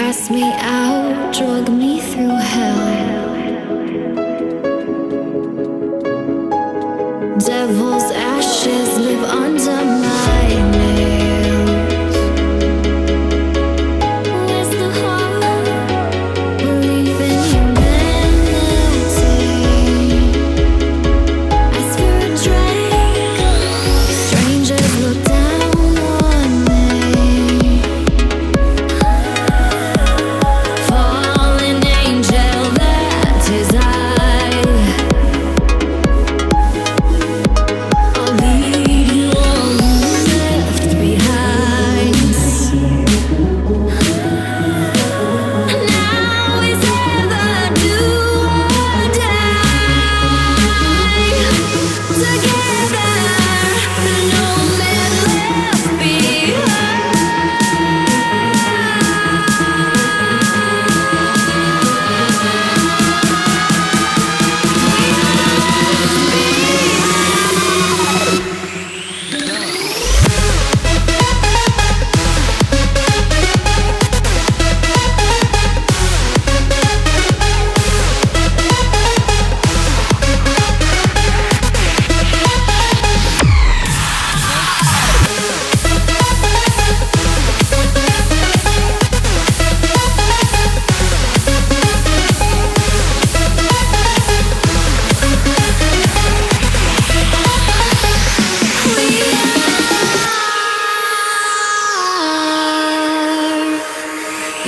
cast me out, drug me through hell. Devil's ashes live under my nails. Where's the heart? Believe in humanity. Ask for a drink. Strangers look down on me. Fallen angel, that is I. I'll leave you all left behind. Now is ever do or die. Together, no man left behind.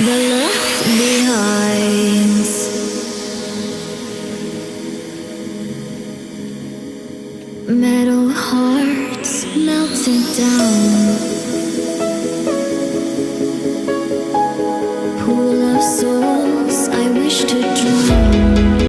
The left behind. Metal hearts melted down. Pool of souls I wish to